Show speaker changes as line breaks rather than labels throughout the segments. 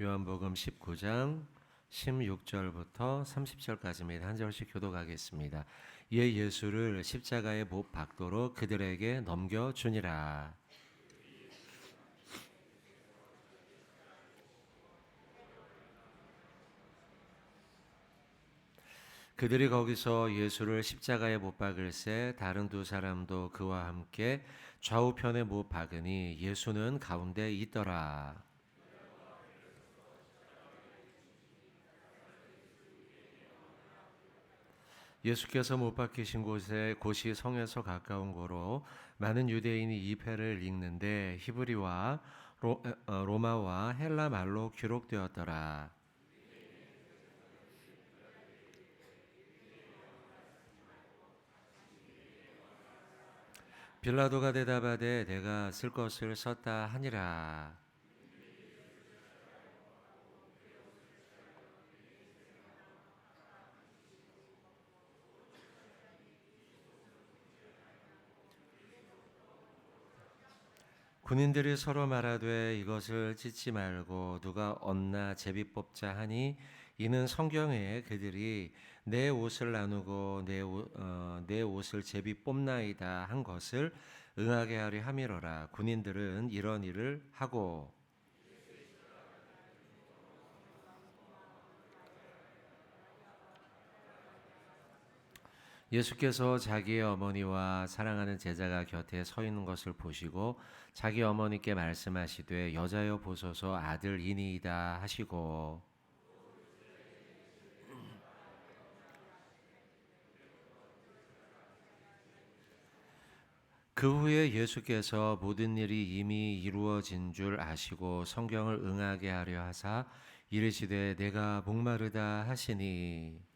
요한복음 19장 16절부터 30절까지입니다. 한 절씩 교독하겠습니다. 이에 예수를 십자가에 못 박도록 그들에게 넘겨주니라. 그들이 거기서 예수를 십자가에 못 박을새 다른 두 사람도 그와 함께 좌우편에 못 박으니 예수는 가운데 있더라. 예수께서 못 박히신 곳이 성에서 가까운 고로 많은 유대인이 이 패를 읽는데 히브리와 로마와 헬라 말로 기록되었더라. 빌라도가 대답하되 내가 쓸 것을 썼다 하니라. 군인들이 서로 말하되 이것을 찢지 말고 누가 얻나 제비 뽑자 하니 이는 성경에 그들이 내 옷을 나누고 내 옷을 제비 뽑나이다 한 것을 응하게 하려 함이로라. 군인들은 이런 일을 하고 예수께서 자기의 어머니와 사랑하는 제자가 곁에 서 있는 것을 보시고 자기 어머니께 말씀하시되 여자여 보소서 아들이니이다 하시고 그 후에 예수께서 모든 일이 이미 이루어진 줄 아시고 성경을 응하게 하려 하사 이르시되 내가 목마르다 하시니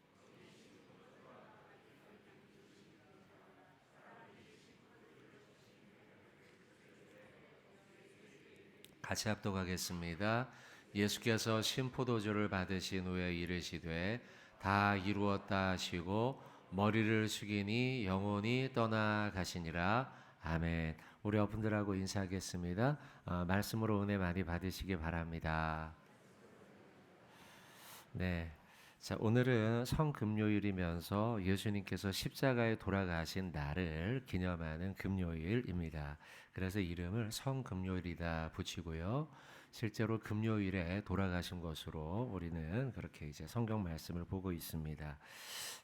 같이 합독하겠습니다. 예수께서 신포도주를 받으신 후에 이르시되 다 이루었다 하시고 머리를 숙이니 영혼이 떠나가시니라. 아멘. 우리 어른들하고 인사하겠습니다. 말씀으로 은혜 많이 받으시기 바랍니다. 네. 자, 오늘은 성금요일이면서 예수님께서 십자가에 돌아가신 날을 기념하는 금요일입니다. 그래서 이름을 성금요일이다 붙이고요. 실제로 금요일에 돌아가신 것으로 우리는 그렇게 이제 성경 말씀을 보고 있습니다.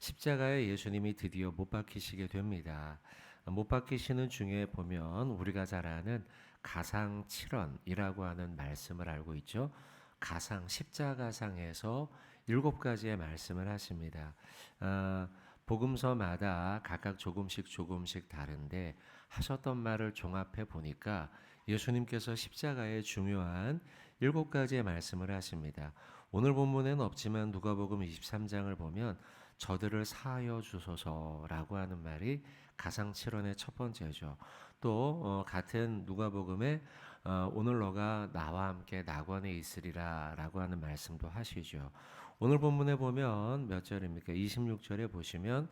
십자가에 예수님이 드디어 못 박히시게 됩니다. 못 박히시는 중에 보면 우리가 잘 아는 가상칠언이라고 하는 말씀을 알고 있죠. 가상 십자가상에서 7가지의 말씀을 하십니다. 복음서마다 각각 조금씩 다른데 하셨던 말을 종합해 보니까 예수님께서 십자가의 중요한 7가지의 말씀을 하십니다. 오늘 본문에는 없지만 누가복음 23장을 보면 저들을 사하여 주소서라고 하는 말이 가상칠언의 첫 번째죠. 또 같은 누가복음에 오늘 너가 나와 함께 낙원에 있으리라 라고 하는 말씀도 하시죠. 오늘 본문에 보면 몇 절입니까? 26절에 보시면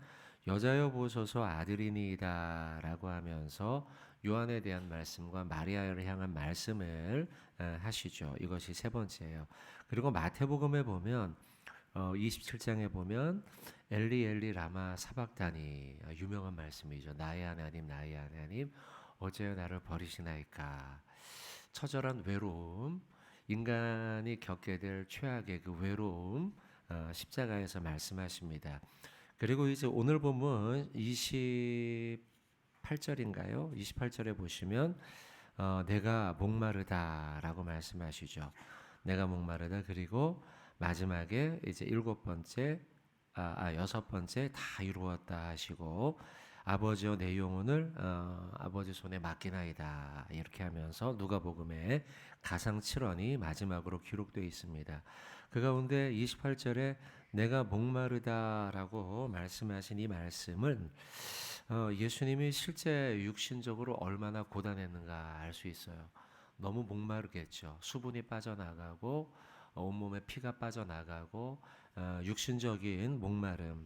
여자여 보소서 아들이니이다 라고 하면서 요한에 대한 말씀과 마리아를 향한 말씀을 하시죠. 이것이 세 번째예요. 그리고 마태복음에 보면 27장에 보면 엘리 엘리 라마 사박다니 유명한 말씀이죠. 나의 하나님 어찌하여 나를 버리시나이까. 처절한 외로움, 인간이 겪게 될 최악의 그 외로움 십자가에서 말씀하십니다. 그리고 이제 오늘 보면 28절인가요? 28절에 보시면 내가 목마르다라고 말씀하시죠. 내가 목마르다. 그리고 마지막에 이제 6번째 다 이루었다 하시고 아버지여 내 영혼을 아버지 손에 맡기나이다 이렇게 하면서 누가복음에 가상칠언이 마지막으로 기록되어 있습니다. 그 가운데 28절에 내가 목마르다라고 말씀하신 이 말씀은 예수님이 실제 육신적으로 얼마나 고단했는가 알 수 있어요. 너무 목마르겠죠. 수분이 빠져나가고 온몸에 피가 빠져나가고 육신적인 목마름이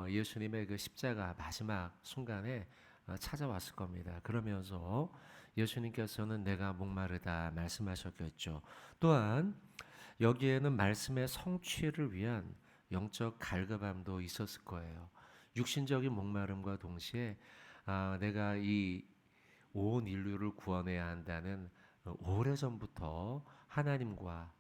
예수님의 그 십자가 마지막 순간에 찾아왔을 겁니다. 그러면서 예수님께서는 내가 목마르다 말씀하셨겠죠. 또한 여기에는 말씀의 성취를 위한 영적 갈급함도 있었을 거예요. 육신적인 목마름과 동시에 내가 이 온 인류를 구원해야 한다는 오래전부터 하나님과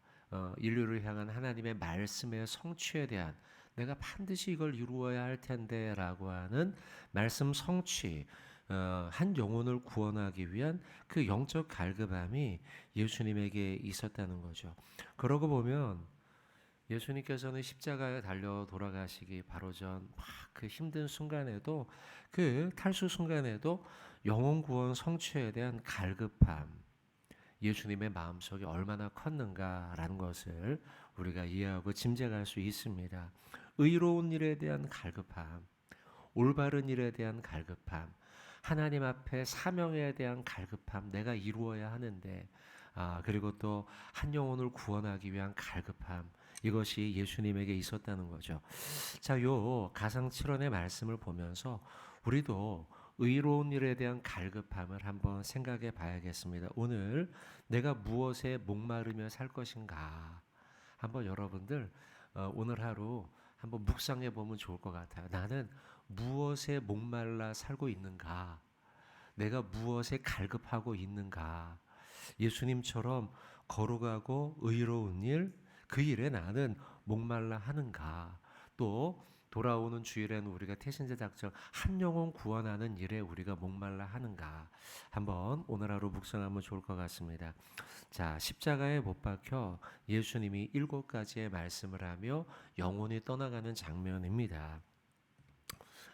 인류를 향한 하나님의 말씀의 성취에 대한 내가 반드시 이걸 이루어야 할 텐데라고 하는 말씀 성취, 한 영혼을 구원하기 위한 그 영적 갈급함이 예수님에게 있었다는 거죠. 그러고 보면 예수님께서는 십자가에 달려 돌아가시기 바로 전 막 그 힘든 순간에도 그 탈수 순간에도 영혼 구원 성취에 대한 갈급함, 예수님의 마음속에 얼마나 컸는가라는 것을 우리가 이해하고 짐작할 수 있습니다. 의로운 일에 대한 갈급함, 올바른 일에 대한 갈급함, 하나님 앞에 사명에 대한 갈급함, 내가 이루어야 하는데, 그리고 또 한 영혼을 구원하기 위한 갈급함, 이것이 예수님에게 있었다는 거죠. 자, 요 가상 7원의 말씀을 보면서 우리도 의로운 일에 대한 갈급함을 한번 생각해 봐야겠습니다. 오늘 내가 무엇에 목마르며 살 것인가? 한번 여러분들 오늘 하루 한번 묵상해 보면 좋을 것 같아요. 나는 무엇에 목말라 살고 있는가? 내가 무엇에 갈급하고 있는가? 예수님처럼 거룩하고 의로운 일, 그 일에 나는 목말라 하는가? 또 돌아오는 주일에는 우리가 태신자 작정 한 영혼 구원하는 일에 우리가 목말라 하는가? 한번 오늘 하루 묵상하면 좋을 것 같습니다. 자, 십자가에 못 박혀 예수님이 7가지의 말씀을 하며 영혼이 떠나가는 장면입니다.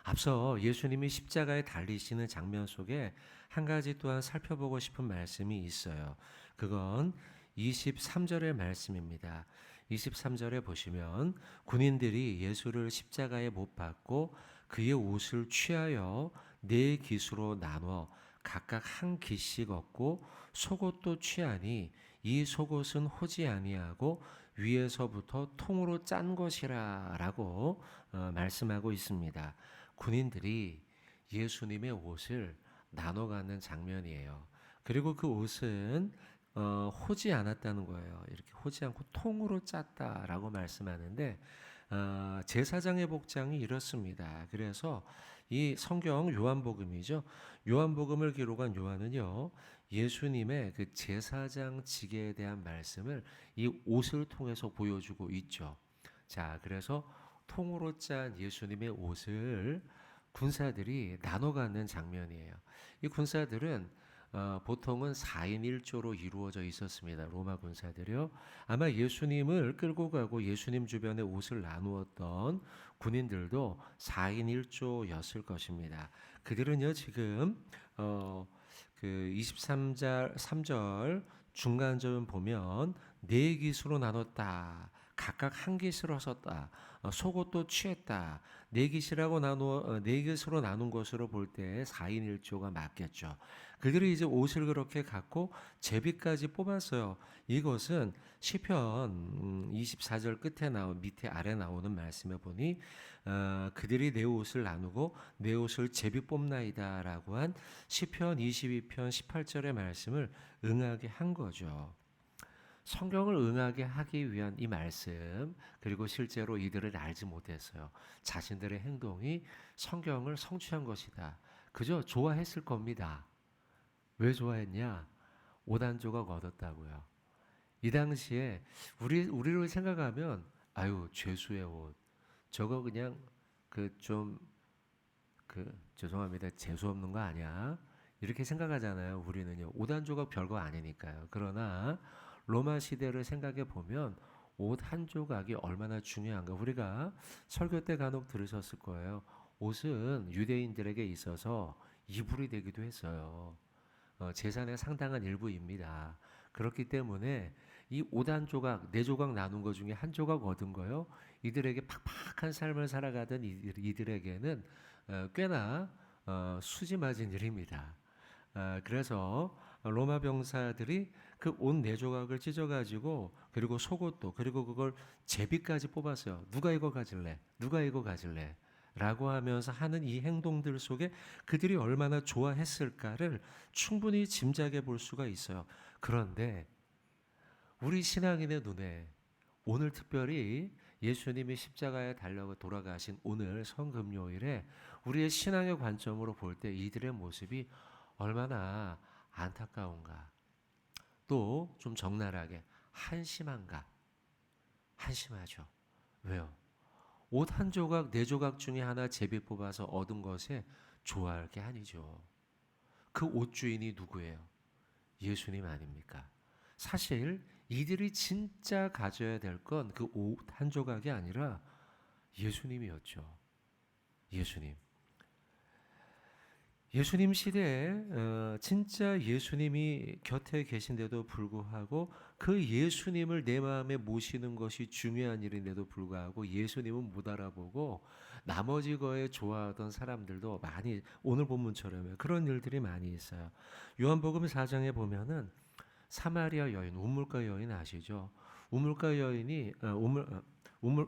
앞서 예수님이 십자가에 달리시는 장면 속에 한 가지 또한 살펴보고 싶은 말씀이 있어요. 그건 23절의 말씀입니다. 23절에 보시면 군인들이 예수를 십자가에 못 박고 그의 옷을 취하여 네 깃으로 나눠 각각 한 깃씩 얻고 속옷도 취하니 이 속옷은 호지 아니하고 위에서부터 통으로 짠 것이라라고 말씀하고 있습니다. 군인들이 예수님의 옷을 나눠 갖는 장면이에요. 그리고 그 옷은 호지 않았다는 거예요. 이렇게 호지 않고 통으로 짰다라고 말씀하는데 제사장의 복장이 이렇습니다. 그래서 이 성경 요한복음이죠. 요한복음을 기록한 요한은요. 예수님의 그 제사장 직에 대한 말씀을 이 옷을 통해서 보여주고 있죠. 자, 그래서 통으로 짠 예수님의 옷을 군사들이 나눠 갖는 장면이에요. 이 군사들은 보통은 4인 1조로 이루어져 있었습니다. 로마 군사들이요. 아마 예수님을 끌고 가고 예수님 주변에 옷을 나누었던 군인들도 4인 1조였을 것입니다. 그들은요 지금 그 23절 3절 중간절 보면 네 깃으로 나눴다. 각각 한 깃으로 섰다. 속옷도 취했다. 네 깃이라고 네 깃으로 나눈 것으로 볼 때 4인 1조가 맞겠죠. 그들이 이제 옷을 그렇게 갖고 제비까지 뽑았어요. 이것은 시편 24절 끝에 밑에 아래 나오는 말씀에 보니 그들이 내 옷을 나누고 내 옷을 제비 뽑나이다라고 한 시편 22편 18절의 말씀을 응하게 한 거죠. 성경을 응하게 하기 위한 이 말씀, 그리고 실제로 이들은 알지 못했어요. 자신들의 행동이 성경을 성취한 것이다. 그저 좋아했을 겁니다. 왜 좋아했냐? 오단조각 얻었다고요. 이 당시에 우리를 생각하면 아유 죄수의 옷 저거 그냥 죄송합니다 재수 없는 거 아니야? 이렇게 생각하잖아요. 우리는요 오단조각 별거 아니니까요. 그러나 로마 시대를 생각해 보면 옷 한 조각이 얼마나 중요한가. 우리가 설교 때 간혹 들으셨을 거예요. 옷은 유대인들에게 있어서 이불이 되기도 했어요. 재산의 상당한 일부입니다. 그렇기 때문에 이 5단 조각, 4조각 나눈 것 중에 한 조각 얻은 거요. 이들에게 팍팍한 삶을 살아가던 이들에게는 꽤나 수지 맞은 일입니다. 그래서 로마 병사들이 그 옷 4조각을 찢어가지고 그리고 속옷도 그리고 그걸 제비까지 뽑았어요. 누가 이거 가질래? 누가 이거 가질래? 라고 하면서 하는 이 행동들 속에 그들이 얼마나 좋아했을까를 충분히 짐작해 볼 수가 있어요. 그런데 우리 신앙인의 눈에 오늘 특별히 예수님이 십자가에 달려 돌아가신 오늘 성금요일에 우리의 신앙의 관점으로 볼 때 이들의 모습이 얼마나 안타까운가, 또 좀 적나라하게 한심한가. 한심하죠. 왜요? 옷 한 조각, 네 조각 중에 하나 제비 뽑아서 얻은 것에 좋아할 게 아니죠. 그 옷 주인이 누구예요? 예수님 아닙니까? 사실 이들이 진짜 가져야 될 건 그 옷 한 조각이 아니라 예수님이었죠. 예수님. 예수님 시대에 진짜 예수님이 곁에 계신데도 불구하고 그 예수님을 내 마음에 모시는 것이 중요한 일인데도 불구하고 예수님은 못 알아보고 나머지 거에 좋아하던 사람들도 많이, 오늘 본문처럼 그런 일들이 많이 있어요. 요한복음 4장에 보면은 사마리아 여인, 우물가 여인 아시죠? 우물가 여인이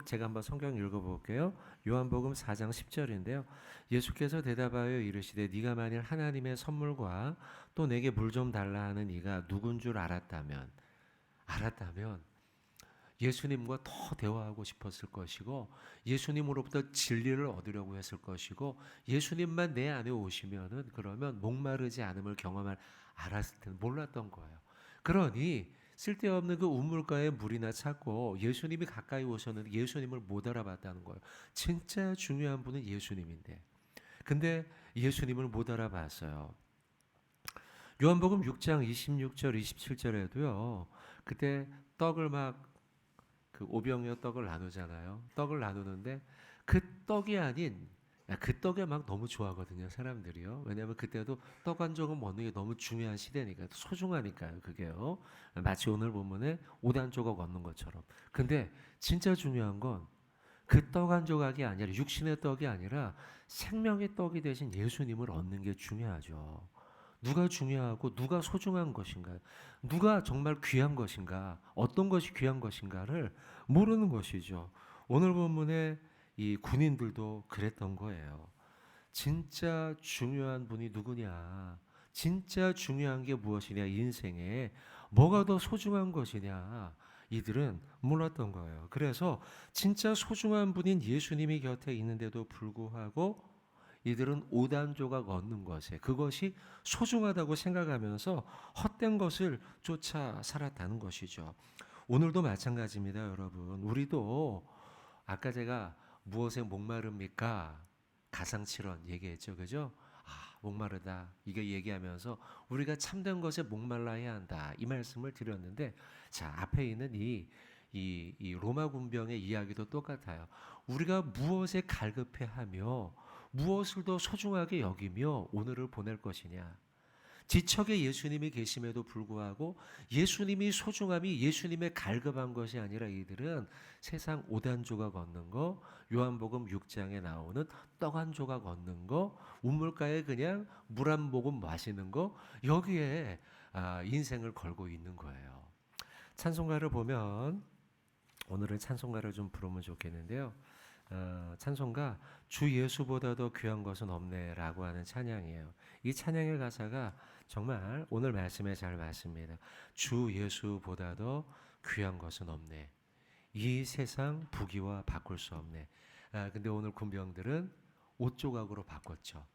제가 한번 성경 읽어볼게요. 요한복음 4장 10절인데요. 예수께서 대답하여 이르시되 네가 만일 하나님의 선물과 또 내게 물 좀 달라 하는 이가 누군 줄 알았다면 예수님과 더 대화하고 싶었을 것이고 예수님으로부터 진리를 얻으려고 했을 것이고 예수님만 내 안에 오시면은 그러면 목마르지 않음을 경험할 알았을 텐데 몰랐던 거예요. 그러니 쓸데없는 그 우물가에 물이나 찾고 예수님이 가까이 오셨는데 예수님을 못 알아봤다는 거예요. 진짜 중요한 분은 예수님인데 근데 예수님을 못 알아봤어요. 요한복음 6장 26절 27절에도요. 그때 떡을 막 그 오병이어 떡을 나누잖아요. 떡을 나누는데 그 떡이 아닌 그 떡에 막 너무 좋아하거든요, 사람들이요. 왜냐하면 그때도 떡 한 조각 먹는 게 너무 중요한 시대니까 소중하니까요, 그게요. 마치 오늘 본문에 옷 한 조각 얻는 것처럼. 근데 진짜 중요한 건 그 떡 한 조각이 아니라 육신의 떡이 아니라 생명의 떡이 되신 예수님을 얻는 게 중요하죠. 누가 중요하고 누가 소중한 것인가, 누가 정말 귀한 것인가, 어떤 것이 귀한 것인가를 모르는 것이죠. 오늘 본문에 이 군인들도 그랬던 거예요. 진짜 중요한 분이 누구냐, 진짜 중요한 게 무엇이냐, 인생에 뭐가 더 소중한 것이냐, 이들은 몰랐던 거예요. 그래서 진짜 소중한 분인 예수님이 곁에 있는데도 불구하고 이들은 오단 조각 얻는 것에 그것이 소중하다고 생각하면서 헛된 것을 쫓아 살았다는 것이죠. 오늘도 마찬가지입니다, 여러분. 우리도 아까 제가 무엇에 목마릅니까? 가상칠언 얘기했죠, 그죠? 아, 목마르다. 이게 얘기하면서 우리가 참된 것에 목말라야 한다. 이 말씀을 드렸는데, 자, 앞에 있는 이 로마 군병의 이야기도 똑같아요. 우리가 무엇에 갈급해하며 무엇을 더 소중하게 여기며 오늘을 보낼 것이냐. 지척에 예수님이 계심에도 불구하고 예수님이 소중함이 예수님의 갈급한 것이 아니라 이들은 세상 옷 한 조각 얻는 거, 요한복음 6장에 나오는 떡 한 조각 얻는 거, 우물가에 그냥 물 한 모금 마시는 거, 여기에 인생을 걸고 있는 거예요. 찬송가를 보면 오늘은 찬송가를 좀 부르면 좋겠는데요. 찬송가 주 예수보다 더 귀한 것은 없네라고 하는 찬양이에요. 이 찬양의 가사가 정말 오늘 말씀에 잘 맞습니다. 주 예수보다 더 귀한 것은 없네. 이 세상 부귀와 바꿀 수 없네. 근데 오늘 군병들은 옷 조각으로 바꿨죠.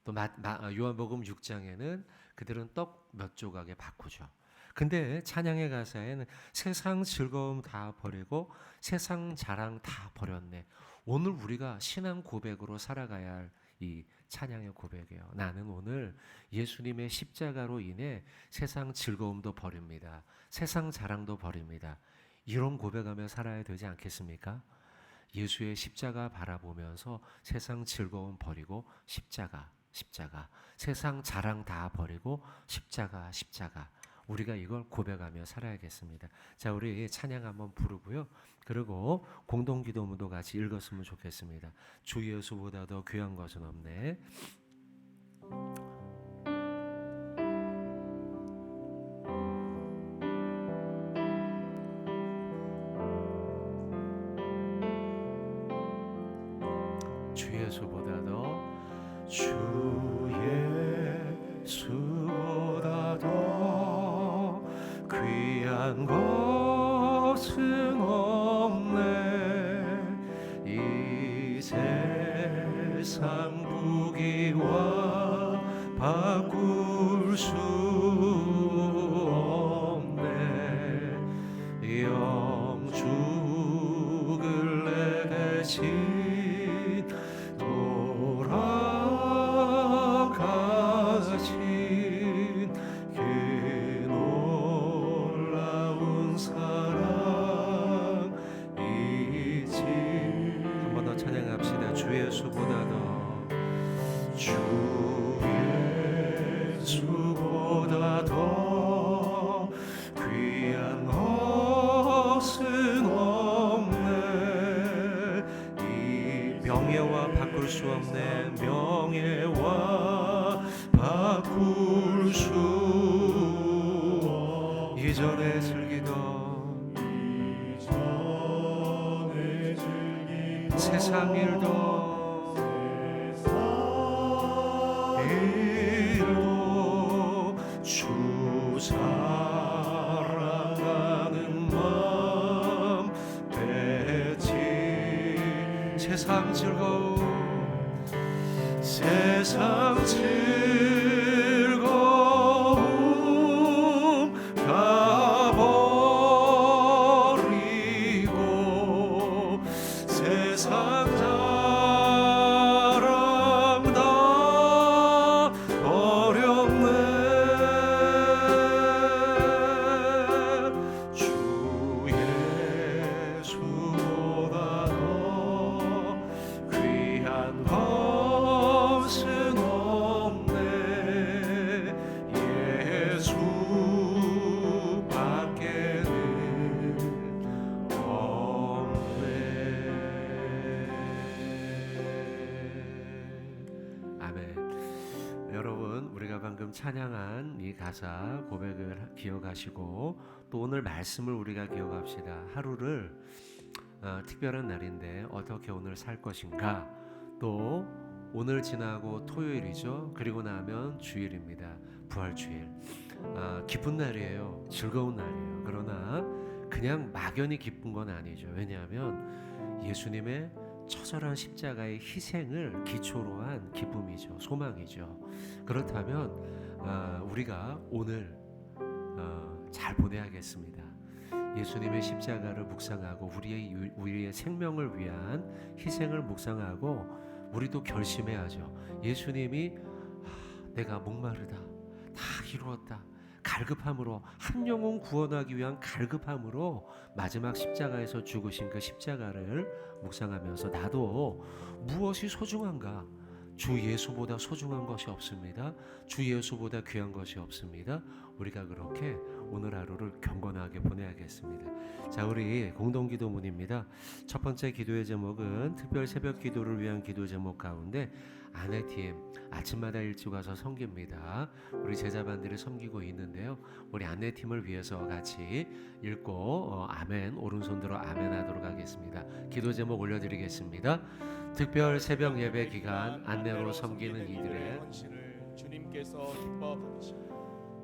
또 요한복음 6장에는 그들은 떡 몇 조각에 바꾸죠. 근데 찬양의 가사에는 세상 즐거움 다 버리고 세상 자랑 다 버렸네. 오늘 우리가 신앙 고백으로 살아가야 할 이 찬양의 고백이에요. 나는 오늘 예수님의 십자가로 인해 세상 즐거움도 버립니다. 세상 자랑도 버립니다. 이런 고백하며 살아야 되지 않겠습니까? 예수의 십자가 바라보면서 세상 즐거움 버리고 십자가 세상 자랑 다 버리고 십자가 우리가 이걸 고백하며 살아야겠습니다. 자, 우리 찬양 한번 부르고요. 그리고 공동기도문도 같이 읽었으면 좋겠습니다. 주 예수보다 더 귀한 것은 없네. 주 예수보다 더 주 예수보다 더 귀한 것은 없네. 이 세상 부귀와 바꿀 수 없네. 영죽을 내 대신 돌아가신 그 놀라운 사랑 잊지. 한 번 더 찬양합시다. 주 예수보다 더 주 예수보다 더 귀한 것은 없네. 이 명예와 바꿀 수 없네. 명예와 바꿀 수 이전에 즐기던 세상 일도 주 사랑하는 마음 뱉지. 세상 즐거움 세상 즐거움 가버리고 세상 자랑 다 버렸네. 주 예수보다 더 귀한 것은 없네. 예수밖에는 없네. 아멘. 여러분, 우리가 방금 찬양한 이 가사 고백을 기억하시고 또 오늘 말씀을 우리가 기억합시다. 하루를 특별한 날인데 어떻게 오늘 살 것인가. 또 오늘 지나고 토요일이죠. 그리고 나면 주일입니다. 부활주일. 기쁜 날이에요. 즐거운 날이에요. 그러나 그냥 막연히 기쁜 건 아니죠. 왜냐하면 예수님의 처절한 십자가의 희생을 기초로 한 기쁨이죠. 소망이죠. 그렇다면 우리가 오늘 잘 보내야겠습니다. 예수님의 십자가를 묵상하고 우리의 생명을 위한 희생을 묵상하고 우리도 결심해야죠. 예수님이 내가 목마르다, 다 이루었다, 갈급함으로 한 영혼 구원하기 위한 갈급함으로 마지막 십자가에서 죽으신 그 십자가를 묵상하면서 나도 무엇이 소중한가? 주 예수보다 소중한 것이 없습니다. 주 예수보다 귀한 것이 없습니다. 우리가 그렇게 오늘 하루를 경건하게 보내야겠습니다. 자, 우리 공동기도문입니다. 첫 번째 기도의 제목은 특별 새벽 기도를 위한 기도 제목 가운데 아내팀 아침마다 일찍 와서 섬깁니다. 우리 제자반들이 섬기고 있는데요. 우리 아내팀을 위해서 같이 읽고 아멘, 오른손 들어 아멘 하도록 하겠습니다. 기도 제목 올려드리겠습니다. 특별 새벽 예배 기간 안내로 섬기는 이들의
주님께서 기뻐 받으시고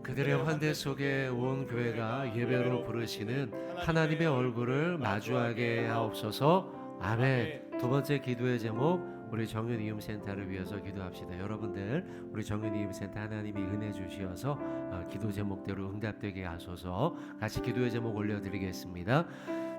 그들의 환대 속에 온 교회가 예배로 부르시는 하나님의 얼굴을 마주하게 하옵소서. 아멘. 두 번째 기도의 제목 우리 정윤이음센터를 위해서 기도합시다. 여러분들 우리 정윤이음센터 하나님이 은혜 주시어서 기도 제목대로 응답되게 하소서. 같이 기도의 제목 올려드리겠습니다.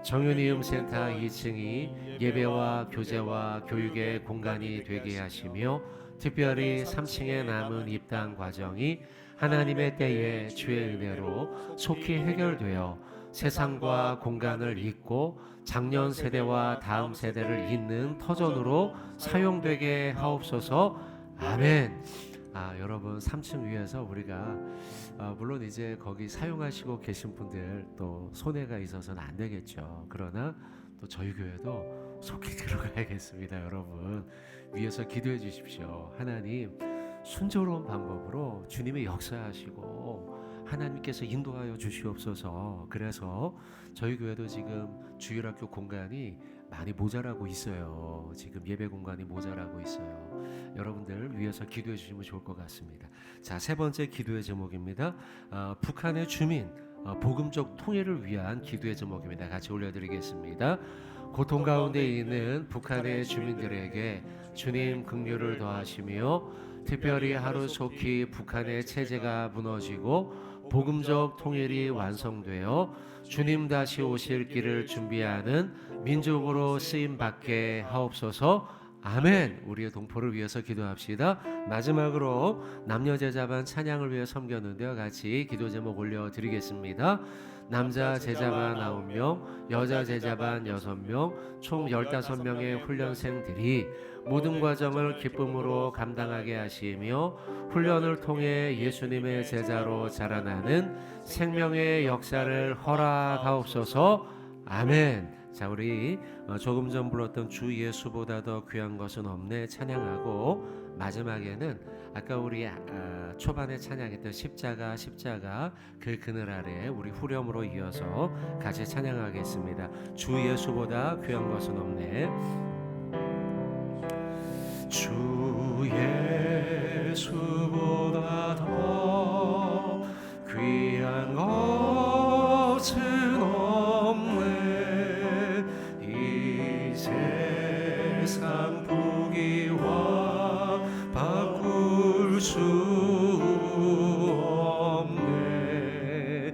정윤이음센터 2층이 예배와 교제와 교육의 공간이 되게 하시며 특별히 3층에 남은 입당 과정이 하나님의 때에 주의 은혜로 속히 해결되어 세상과 공간을 잇고 작년 세대와 다음 세대를 잇는 터전으로 사용되게 하옵소서. 아멘. 여러분 3층 위에서 우리가 물론 이제 거기 사용하시고 계신 분들 또 손해가 있어서는 안 되겠죠. 그러나 또 저희 교회도 속히 들어가야겠습니다. 여러분 위에서 기도해 주십시오. 하나님 순조로운 방법으로 주님의 역사하시고 하나님께서 인도하여 주시옵소서. 그래서 저희 교회도 지금 주일학교 공간이 많이 모자라고 있어요. 지금 예배 공간이 모자라고 있어요. 여러분들 위해서 기도해 주시면 좋을 것 같습니다. 자, 세 번째 기도의 제목입니다. 북한의 주민 복음적 통일을 위한 기도의 제목입니다. 같이 올려드리겠습니다. 고통 가운데 있는 북한의 주민들에게 주님 긍휼을 더하시며 특별히 하루속히 북한의 체제가 무너지고 복음적 통일이 완성되어 주님 다시 오실 길을 준비하는 민족으로 쓰임받게 하옵소서. 아멘. 우리의 동포를 위해서 기도합시다. 마지막으로 남녀 제자반 찬양을 위해 섬겼는데요. 같이 기도 제목 올려드리겠습니다. 남자 제자반 9명, 여자 제자반 6명, 총 15명의 훈련생들이 모든 과정을 기쁨으로 감당하게 하시며 훈련을 통해 예수님의 제자로 자라나는 생명의 역사를 허락하옵소서. 아멘. 자, 우리 조금 전 불렀던 주 예수보다 더 귀한 것은 없네 찬양하고, 마지막에는 아까 우리 초반에 찬양했던 십자가 그 그늘 아래 우리 후렴으로 이어서 같이 찬양하겠습니다. 주 예수보다 귀한 것은 없네. 주 예수보다 더 귀한 것은 없네. 이 세상 부귀와 바꿀 수 없네.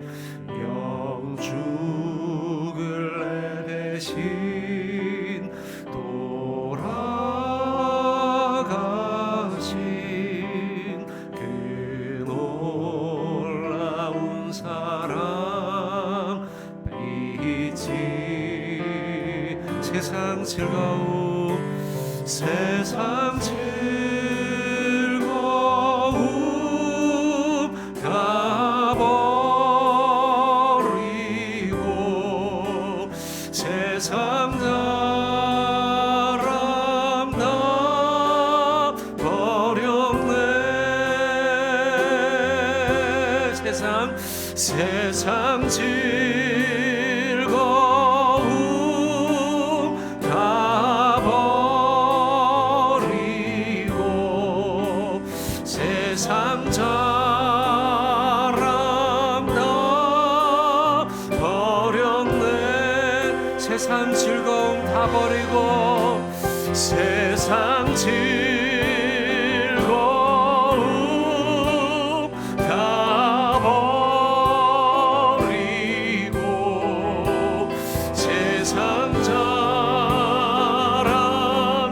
영죽을 내 대신 돌아가신 그 놀라운 사랑 빛이 세상 즐거움 다 버리고 세상 사람 다 버렸네. 세상 즐거움 다 버리고 세상 자랑 다 버렸네. 세상 즐거움 다 버리고 세상 즐거움 다 버리고 세상 자랑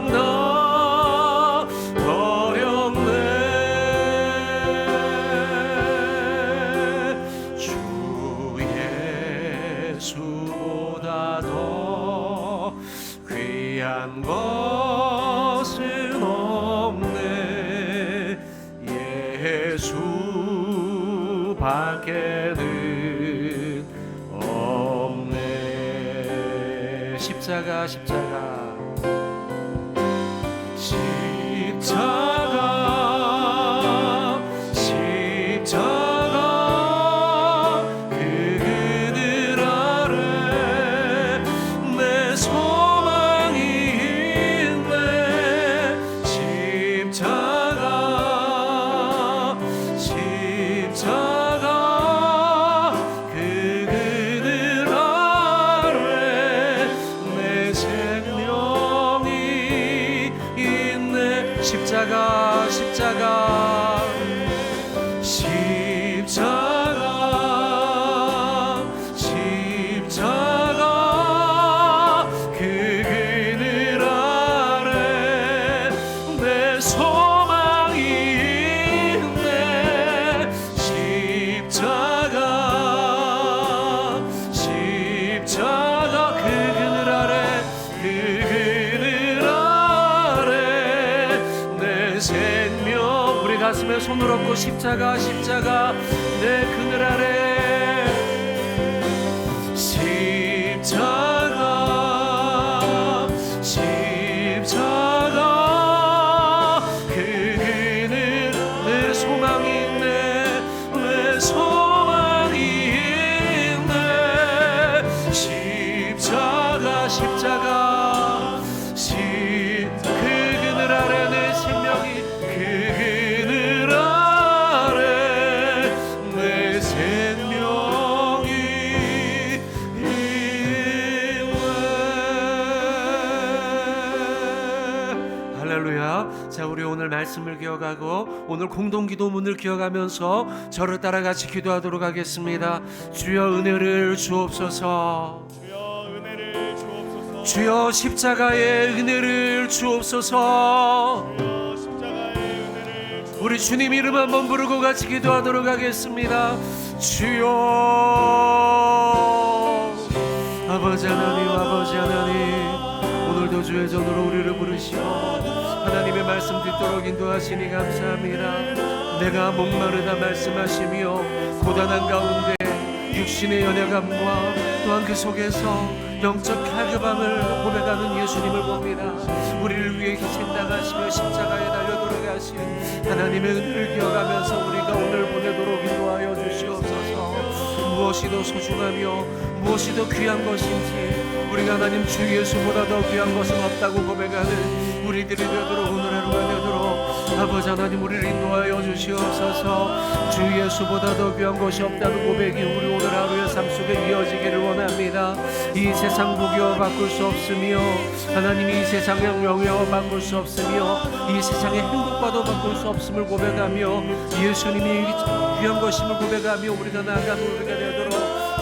다 버렸네. 주 예수보다 더 귀한 것은 없네. 예수밖에는 없네. 십자가 그 그늘 아래 내 소망이 있네. 십자가 그 그늘 아래 내 생명이 있네. 십자가 그 그늘 아래 내 소망이 있네. 십자가 그 그늘 아래 내 생명. 우리 가슴에 손을 얹고 십자가 내 그늘 아래 십자가 그 그늘 내 소망이 있네. 내 소망이 있네. 십자가 오늘 말씀을 기억하고 오늘 공동기도문을 기억하면서 저를 따라 같이 기도하도록 하겠습니다. 주여 은혜를 주옵소서.
주여 은혜를 주옵소서.
주여 십자가의 은혜를 주옵소서.
주여 십자가의 은혜를 주옵소서.
우리 주님 이름 한번 부르고 같이 기도하도록 하겠습니다. 주여 아버지 하나님, 아버지 하나님, 오늘도 주의 전으로 우리를 부르시고 하나님의 말씀 듣도록 인도하시니 감사합니다. 내가 목마르다 말씀하시며 고단한 가운데 육신의 연약함과 또한 그 속에서 영적 갈급함을 고백하는 예수님을 봅니다. 우리를 위해 희생당하시며 십자가에 달려 돌아가신 하나님의 은혜를 기억하면서 우리가 오늘 보내도록 인도하여 주시옵소서. 무엇이 더 소중하며 무엇이 더 귀한 것인지 우리가 하나님 주 예수보다 더 귀한 것은 없다고 고백하는 우리들이 되도록 오늘 하루가 되도록 아버지 하나님 우리를 인도하여 주시옵소서. 주 예수보다 더 귀한 것이 없다는 고백이 우리 오늘 하루의 삶 속에 이어지기를 원합니다. 이 세상 부귀와 바꿀 수 없으며 하나님이 이 세상의 명예와 바꿀 수 없으며 이 세상의 행복과도 바꿀 수 없음을 고백하며 예수님이 귀한 것임을 고백하며 우리가 나아가는 우리가 되도록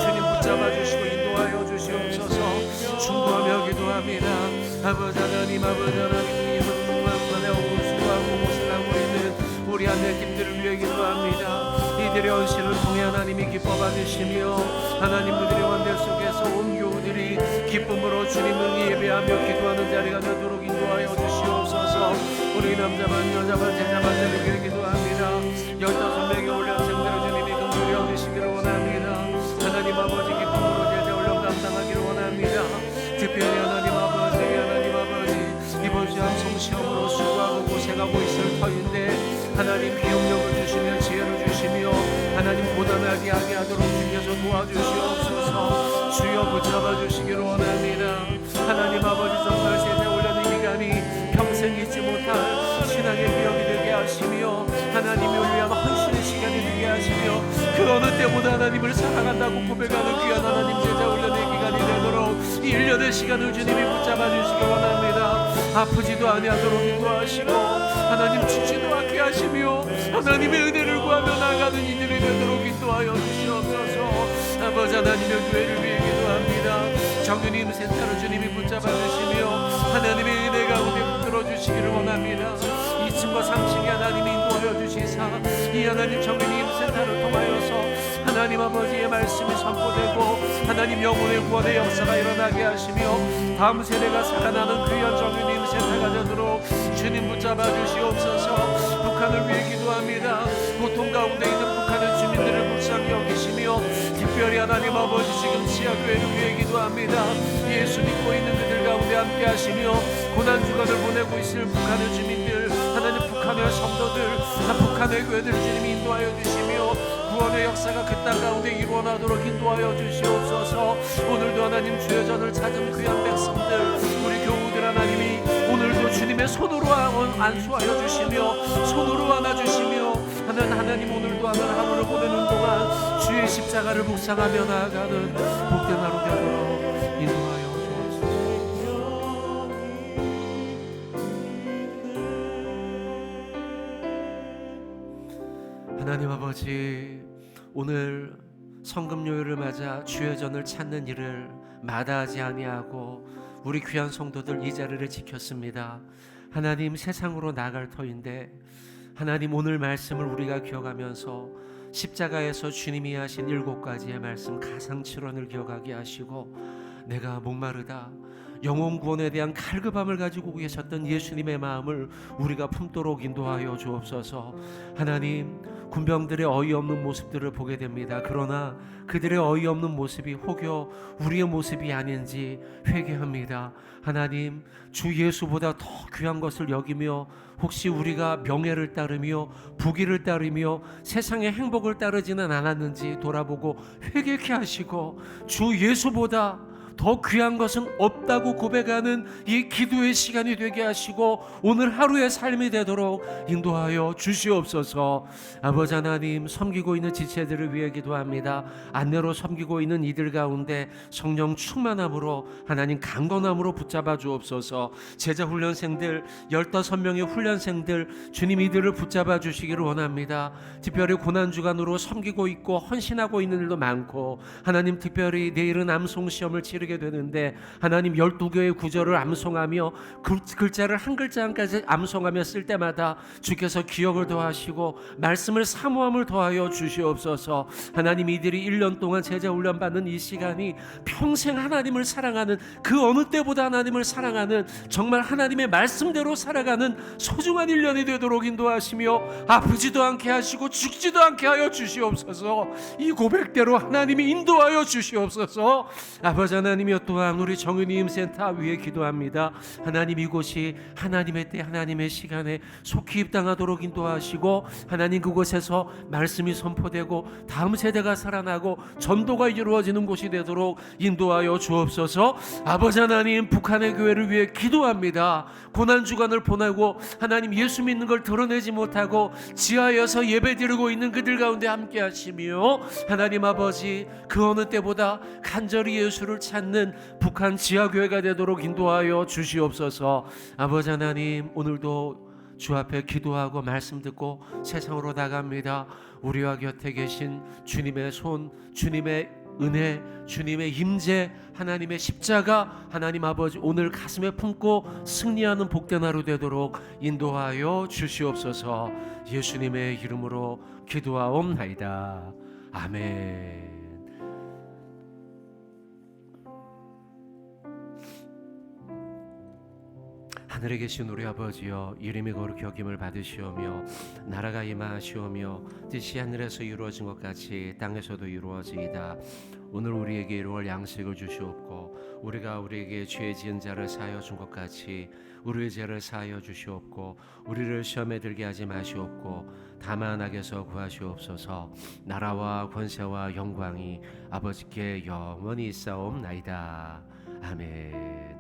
주님 붙잡아 주시고 인도하여 주시옵소서. 충고하며 기도합니다. 아버지 하나님, 아버지 하나님, 한만에 수고하고 무엇을 하고 있는 우리 아내님들을 위해 기도합니다. 이들의 헌신을 통해 하나님이 기뻐 받으시며 하나님 그들의 원대 속에서 온 교우들이 기쁨으로 주님을 예배하며 기도하는 자리가 되도록 인도하여 주시옵소서. 우리 남자만 여자만 제자만 되게 기도합니다. 15명의 올려생대로 주님이 긍휼히 여기시기를 원합니다. 하나님 아버지 기쁨으로 제자 훈련 감당하기를 원합니다. 특별히 하나님 아버지 이번 시험 성시험으로 수고하고 고생하고 있을 터인데 하나님 기억력을 주시며 지혜를 주시며 하나님 고단하게 하게 하도록 주께서 도와주시옵소서. 주여 붙잡아 주시기를 원합니다. 하나님 아버지 정말 세대 올려는 기간이 평생 잊지 못할 신앙의 기억이 되게 하시며 하나님을 위한 헌신의 시간이 되게 하시며 그 어느 때보다 하나님을 사랑한다고 고백하는 귀한 하나님 제자 훈련의 기간이 되도록 1년의 시간을 주님이 붙잡아 주시기 원합니다. 아프지도 아니하도록 인도하시고 하나님 죽지도 않게 하시며 하나님의 은혜를 구하며 나아가는 이들이 되도록 인도하여 주시옵소서. 아버지 하나님의 교회를 위해 기도합니다. 정윤임 센터를 주님이 붙잡아 주시며 하나님의 은혜 가운데 붙들어 주시기를 원합니다. 2층과 3층에 하나님이 인도하여 주시사 이 하나님 정윤임 센터를 통하여서 하나님 아버지의 말씀이 선포되고 하나님 영혼의 구원의 역사가 일어나게 하시며 다음 세대가 살아나는 귀한 정윤임 센터가 되도록 주님 붙잡아 주시옵소서. 북한을 위해 기도합니다. 고통 가운데 있는 북한의 주민들을 불쌍히 여기시며 특별히 하나님 아버지 지금 지하교회를 위해 기도합니다. 예수 믿고 있는 그들 가운데 함께 하시며 고난주간을 보내고 있을 북한의 주민들 하나님 북한의 성도들 북한의 교회들 주님이 인도하여 주시며 구원의 역사가 그 땅 가운데 이루어나도록 인도하여 주시옵소서. 오늘도 하나님 주의 전을 찾은 귀한 백성들 우리 교우들 하나님이 오늘도 주님의 손으로 안수하여 주시며 손으로 안아주시며 하나님 오늘도 하루를 보내는 동안 주의 십자가를 묵상하며 나아가는 복된 하루 되도록 인도하여 주옵소서. 하나님 아버지 오늘 성금요일을 맞아 주의 전을 찾는 일을 마다하지 아니하고 우리 귀한 성도들 이 자리를 지켰습니다. 하나님 세상으로 나갈 터인데 하나님 오늘 말씀을 우리가 기억하면서 십자가에서 주님이 하신 7가지의 말씀 가상칠언을 기억하게 하시고 내가 목마르다 영혼 구원에 대한 갈급함을 가지고 계셨던 예수님의 마음을 우리가 품도록 인도하여 주옵소서. 하나님 군병들의 어이없는 모습들을 보게 됩니다. 그러나 그들의 어이없는 모습이 혹여 우리의 모습이 아닌지 회개합니다. 하나님 주 예수보다 더 귀한 것을 여기며 혹시 우리가 명예를 따르며 부귀를 따르며 세상의 행복을 따르지는 않았는지 돌아보고 회개케 하시고 주 예수보다 더 귀한 것은 없다고 고백하는 이 기도의 시간이 되게 하시고 오늘 하루의 삶이 되도록 인도하여 주시옵소서. 아버지 하나님, 섬기고 있는 지체들을 위해 기도합니다. 안내로 섬기고 있는 이들 가운데 성령 충만함으로 하나님 강건함으로 붙잡아 주옵소서. 제자훈련생들 15명의 훈련생들 주님 이들을 붙잡아 주시기를 원합니다. 특별히 고난주간으로 섬기고 있고 헌신하고 있는 일도 많고 하나님, 특별히 내일은 암송시험을 치르게 되는데 하나님 12개의 구절을 암송하며 글자를 한 글자 한 가지 암송하며 쓸 때마다 주께서 기억을 더하시고 말씀을 사모함을 더하여 주시옵소서. 하나님, 이들이 1년 동안 제자훈련 받는 이 시간이 평생 하나님을 사랑하는 그 어느 때보다 하나님을 사랑하는 정말 하나님의 말씀대로 살아가는 소중한 1년이 되도록 인도하시며 아프지도 않게 하시고 죽지도 않게 하여 주시옵소서. 이 고백대로 하나님이 인도하여 주시옵소서. 아버지 하나님이여, 또한 우리 정은이임 센터 위에 기도합니다. 하나님, 이곳이 하나님의 때 하나님의 시간에 속히 입당하도록 인도하시고 하나님, 그곳에서 말씀이 선포되고 다음 세대가 살아나고 전도가 이루어지는 곳이 되도록 인도하여 주옵소서. 아버지 하나님, 북한의 교회를 위해 기도합니다. 고난주간을 보내고 하나님 예수 믿는 걸 드러내지 못하고 지하에서 예배드리고 있는 그들 가운데 함께 하시며 하나님 아버지, 그 어느 때보다 간절히 예수를 찾는 북한 지하교회가 되도록 인도하여 주시옵소서. 아버지 하나님, 오늘도 주 앞에 기도하고 말씀 듣고 세상으로 나갑니다. 우리와 곁에 계신 주님의 손, 주님의 은혜, 주님의 임재, 하나님의 십자가, 하나님 아버지 오늘 가슴에 품고 승리하는 복된 하루 되도록 인도하여 주시옵소서. 예수님의 이름으로 기도하옵나이다. 아멘. 하늘에 계신 우리 아버지여, 이름이 거룩히 여김을 받으시오며 나라가 임하시오며 뜻이 하늘에서 이루어진 것 같이 땅에서도 이루어지이다. 오늘 우리에게 이루어질 양식을 주시옵고 우리가 우리에게 죄 지은 자를 사하여 준 것 같이 우리의 죄를 사하여 주시옵고 우리를 시험에 들게 하지 마시옵고 다만 악에서 구하시옵소서. 나라와 권세와 영광이 아버지께 영원히 있사옵나이다. 아멘.